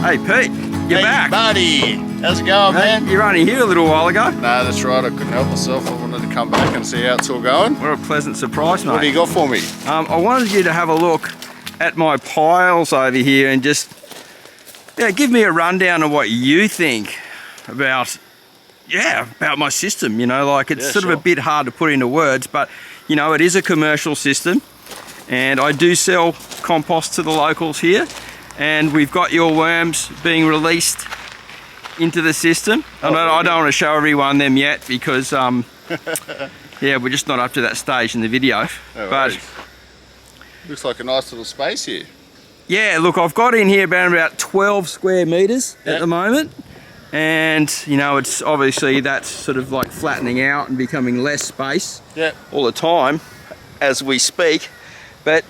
Hey Pete, you're back. Marty, how's it going, man? You were only here a little while ago. No, that's right, I couldn't help myself. I wanted to come back and see how it's all going. What a pleasant surprise, mate. What do you got for me? I wanted you to have a look at my piles over here and just give me a rundown of what you think about my system. You know, like it's sort of a bit hard to put into words, but you know, it is a commercial system and I do sell compost to the locals here, and we've got your worms being released into the system. I don't want to show everyone them yet because we're just not up to that stage in the video. But looks like a nice little space here. Yeah, look, I've got in here about 12 square meters at the moment, and you know, it's obviously that's sort of like flattening out and becoming less space all the time as we speak. But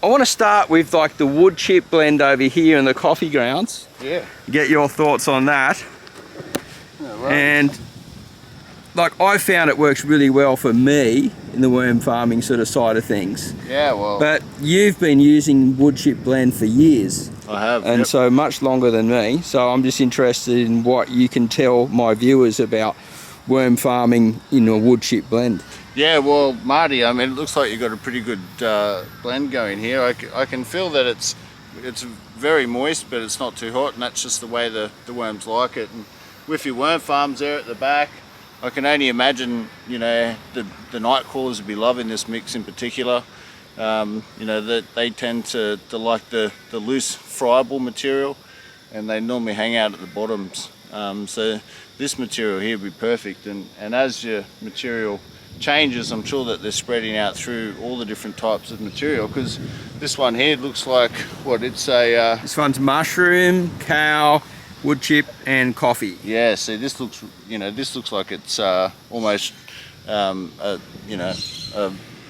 I want to start with like the wood chip blend over here in the coffee grounds. Get your thoughts on that. And like, I found it works really well for me in the worm farming sort of side of things. But you've been using wood chip blend for years. I have. And so much longer than me. So I'm just interested in what you can tell my viewers about worm farming in a wood chip blend. Yeah, well, Marty, I mean, it looks like you've got a pretty good blend going here. I can feel that it's very moist, but it's not too hot, and that's just the way the worms like it. And with your worm farms there at the back, I can only imagine, you know, the night crawlers would be loving this mix in particular. You know, that they tend to like the loose friable material, and they normally hang out at the bottoms. So this material here would be perfect, and as your material changes, I'm sure that they're spreading out through all the different types of material, because this one here looks like, what, it's a... This one's mushroom, cow, wood chip and coffee. Yeah, see, this looks, you know, this looks like it's almost,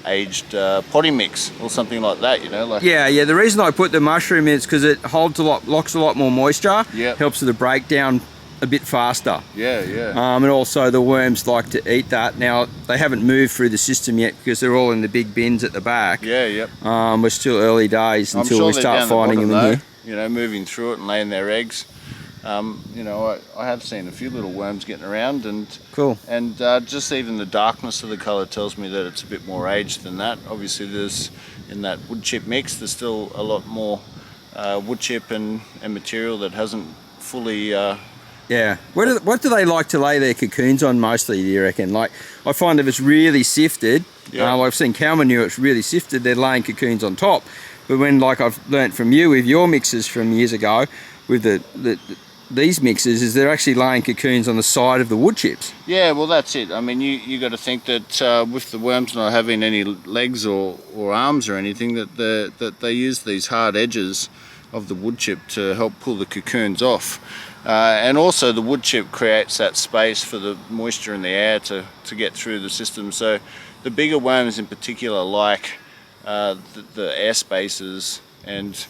aged potty mix or something like that, you know. Like the reason I put the mushroom in is because it holds locks a lot more moisture. Helps with the breakdown a bit faster. And also the worms like to eat that. Now they haven't moved through the system yet because they're all in the big bins at the back. We're still early days until we start finding them in here. You know, moving through it and laying their eggs. You know, I have seen a few little worms getting around, and and just even the darkness of the colour tells me that it's a bit more aged than that. Obviously there's, in that wood chip mix, there's still a lot more wood chip and material that hasn't fully what do they like to lay their cocoons on mostly, do you reckon? Like, I find if it's really sifted, I've seen cow manure, it's really sifted, they're laying cocoons on top. But when, like I've learnt from you with your mixes from years ago, with these mixes, is they're actually laying cocoons on the side of the wood chips. Yeah, well that's it. I mean, you got to think that with the worms not having any legs or arms or anything, that they use these hard edges of the wood chip to help pull the cocoons off. And also the wood chip creates that space for the moisture in the air to get through the system. So the bigger worms in particular like the air spaces, and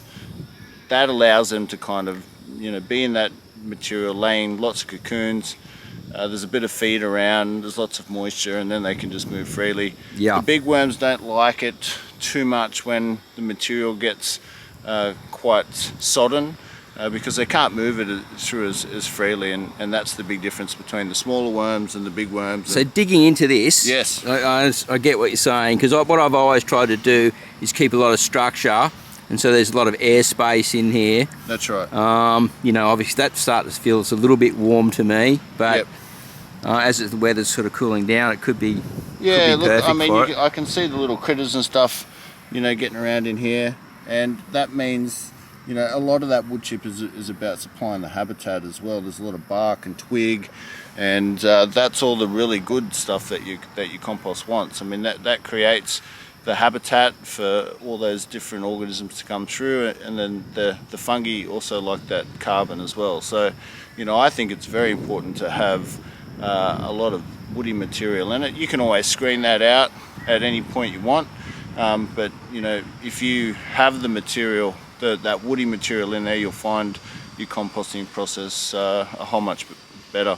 that allows them to kind of, you know, be in that material, laying lots of cocoons. There's a bit of feed around, there's lots of moisture, and then they can just move freely. The big worms don't like it too much when the material gets quite sodden, because they can't move it through as freely, and that's the big difference between the smaller worms and the big worms. So digging into this, I get what you're saying, because what I've always tried to do is keep a lot of structure, and so there's a lot of air space in here. That's right. You know, obviously that starts to feel, it's a little bit warm to me, but as the weather's sort of cooling down, it could be look, I mean, I can see the little critters and stuff, you know, getting around in here, and that means, you know, a lot of that wood chip is about supplying the habitat as well. There's a lot of bark and twig, and that's all the really good stuff that your compost wants. I mean, that creates the habitat for all those different organisms to come through, and then the fungi also like that carbon as well. So, you know, I think it's very important to have a lot of woody material in it. You can always screen that out at any point you want, but you know, if you have the material, that woody material in there, you'll find your composting process a whole much better.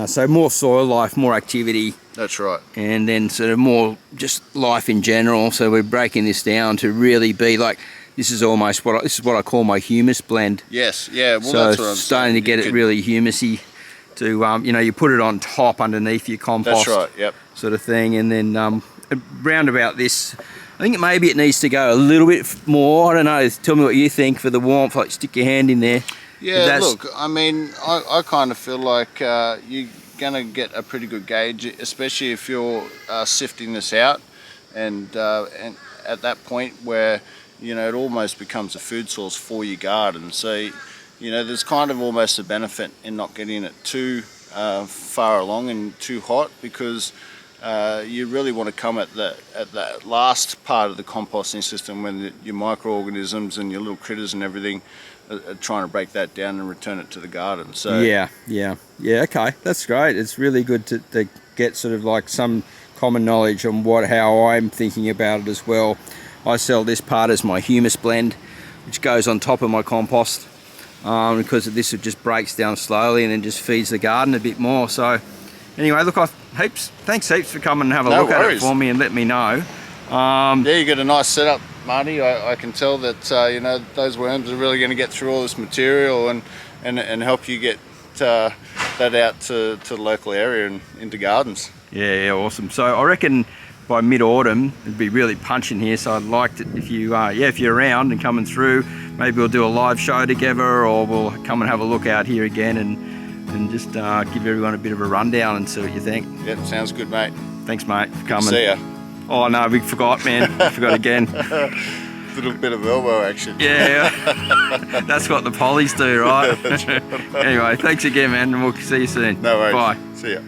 So more soil life, more activity. That's right. And then sort of more just life in general. So we're breaking this down to really be like, this is almost what I call my humus blend. Yes, yeah. Well, So that's what I'm starting saying. to get it really humusy. To you know, you put it on top underneath your compost. That's right. Yep. Sort of thing, and then round about this, I think maybe it needs to go a little bit more. I don't know. Tell me what you think for the warmth. Like stick your hand in there. Yeah. Look, I mean, I kind of feel like you're gonna get a pretty good gauge, especially if you're sifting this out, and at that point where you know it almost becomes a food source for your garden. So you know, there's kind of almost a benefit in not getting it too far along and too hot, because you really want to come at that last part of the composting system when your microorganisms and your little critters and everything are trying to break that down and return it to the garden. So yeah. Okay, that's great. It's really good to get sort of like some common knowledge on how I'm thinking about it as well. I sell this part as my humus blend, which goes on top of my compost. Because this just breaks down slowly and then just feeds the garden a bit more. So anyway, look, thanks heaps for coming and have a look at it for me and let me know. Yeah, you got a nice setup, Marty. I can tell that you know, those worms are really going to get through all this material and help you get that out to the local area and into gardens. Yeah, awesome. So I reckon by mid-autumn it'd be really punching here, so I'd like to, if you're around and coming through, maybe we'll do a live show together, or we'll come and have a look out here again and just give everyone a bit of a rundown and see what you think. Yep, sounds good, mate. Thanks, mate, for coming. See ya. Oh no, we forgot, man. Forgot again. Little bit of elbow action. Yeah, that's what the pollies do, right? Anyway, thanks again, man, and we'll see you soon. No worries. Bye. See ya.